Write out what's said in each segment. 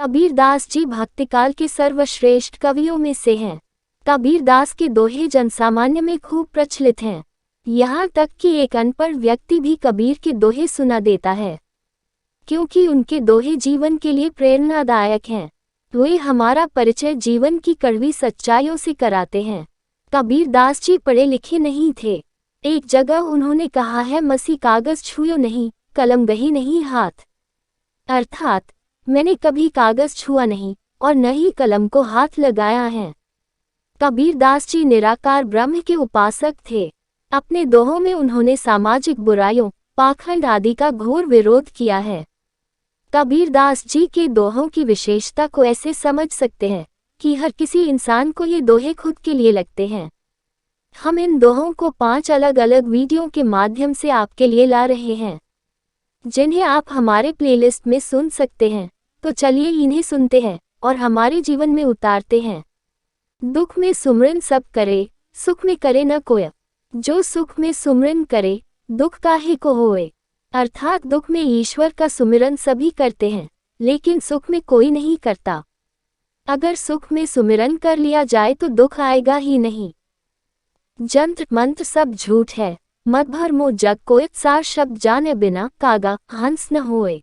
कबीरदास जी भक्तिकाल के सर्वश्रेष्ठ कवियों में से हैं। कबीरदास के दोहे जनसामान्य में खूब प्रचलित हैं। यहाँ तक कि एक अनपढ़ व्यक्ति भी कबीर के दोहे सुना देता है, क्योंकि उनके दोहे जीवन के लिए प्रेरणादायक हैं। वे हमारा परिचय जीवन की कड़वी सच्चाइयों से कराते हैं। कबीरदास जी पढ़े लिखे नहीं थे। एक जगह उन्होंने कहा है, मसी कागज छुयो नहीं, कलम गही नहीं हाथ। अर्थात मैंने कभी कागज छुआ नहीं और न ही कलम को हाथ लगाया है। कबीरदास जी निराकार ब्रह्म के उपासक थे। अपने दोहों में उन्होंने सामाजिक बुराइयों, पाखंड आदि का घोर विरोध किया है। कबीरदास जी के दोहों की विशेषता को ऐसे समझ सकते हैं कि हर किसी इंसान को ये दोहे खुद के लिए लगते हैं। हम इन दोहों को 5 अलग अलग वीडियो के माध्यम से आपके लिए ला रहे हैं, जिन्हें आप हमारे प्लेलिस्ट में सुन सकते हैं। तो चलिए इन्हें सुनते हैं और हमारे जीवन में उतारते हैं। दुख में सुमरन सब करे, सुख में करे न कोय। जो सुख में सुमरन करे, दुख काहे को होए। अर्थात दुख में ईश्वर का सुमिरन सभी करते हैं, लेकिन सुख में कोई नहीं करता। अगर सुख में सुमिरन कर लिया जाए तो दुख आएगा ही नहीं। जंत्र मंत्र सब झूठ है, मत भर मो जग कोय। सार शब्द जाने बिना कागा हंस न होए।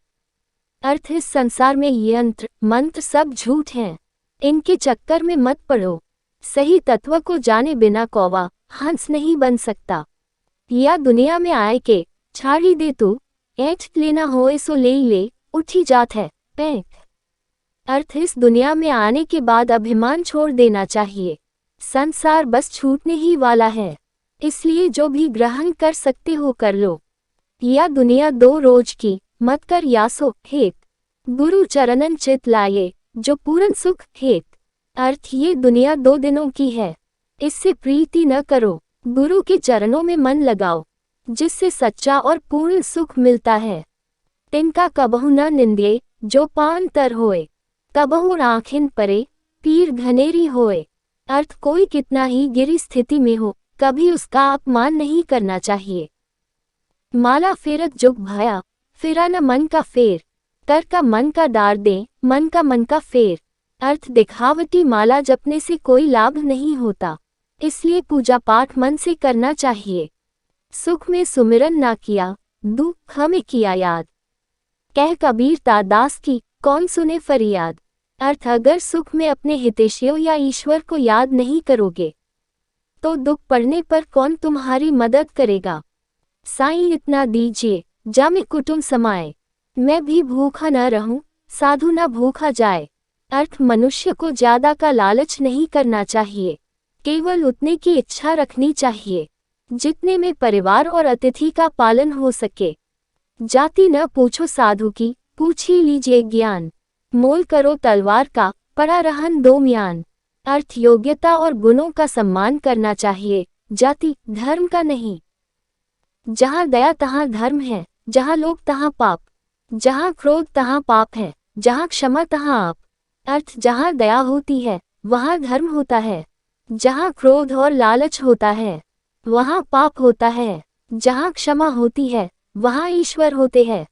अर्थ, इस संसार में यंत्र मंत्र सब झूठ हैं, इनके चक्कर में मत पड़ो। सही तत्व को जाने बिना कौवा हंस नहीं बन सकता। या दुनिया में आए के छाड़ी दे तू, ऐठ लेना होए सो ले ले, उठी जात है पैंक। अर्थ, इस दुनिया में आने के बाद अभिमान छोड़ देना चाहिए। संसार बस छूटने ही वाला है, इसलिए जो भी ग्रहण कर सकते हो कर लो। या दुनिया 2 रोज की, मत कर यासो हेत। गुरु चरणन चित लाए, जो पूर्ण सुख हेत। अर्थ, ये दुनिया 2 दिनों की है, इससे प्रीति न करो। गुरु के चरणों में मन लगाओ, जिससे सच्चा और पूर्ण सुख मिलता है। तिनका कबहु न निंदे, जो पान तर होए। कबहु आँखिन परे, पीर घनेरी होए। अर्थ, कोई कितना ही गिरी स्थिति में हो, कभी उसका अपमान नहीं करना चाहिए। माला फेरत जुग भया, फिरा न मन का फेर। कर का मन का डार दे, मन का फेर। अर्थ, दिखावटी माला जपने से कोई लाभ नहीं होता, इसलिए पूजा पाठ मन से करना चाहिए। सुख में सुमिरन ना किया, दुख में किया याद। कह कबीर दास की, कौन सुने फरियाद। अर्थ, अगर सुख में अपने हितैषियों या ईश्वर को याद नहीं करोगे, तो दुख पड़ने पर कौन तुम्हारी मदद करेगा। साईं इतना दीजिए, जामे कुटुंब समाए। मैं भी भूखा न रहूं, साधु न भूखा जाए। अर्थ, मनुष्य को ज्यादा का लालच नहीं करना चाहिए, केवल उतने की इच्छा रखनी चाहिए जितने में परिवार और अतिथि का पालन हो सके। जाति न पूछो साधु की, पूछ ही लीजिए ज्ञान। मोल करो तलवार का, पड़ा रहन दो म्यान। अर्थ, योग्यता और गुणों का सम्मान करना चाहिए, जाति धर्म का नहीं। जहाँ दया तहाँ धर्म है, जहाँ लोभ तहाँ पाप। जहाँ क्रोध तहाँ पाप है, जहाँ क्षमा तहाँ आप। अर्थ, जहाँ दया होती है वहाँ धर्म होता है, जहाँ क्रोध और लालच होता है वहाँ पाप होता है। जहाँ क्षमा होती है वहाँ ईश्वर होते हैं।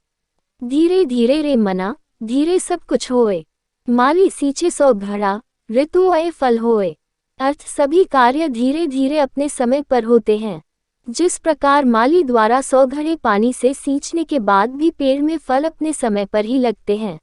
धीरे धीरे रे मना, धीरे सब कुछ होए। माली सींचे 100 घड़ा, ऋतु आए फल होए। अर्थ, सभी कार्य धीरे धीरे अपने समय पर होते हैं। जिस प्रकार माली द्वारा 100 घड़े पानी से सींचने के बाद भी पेड़ में फल अपने समय पर ही लगते हैं,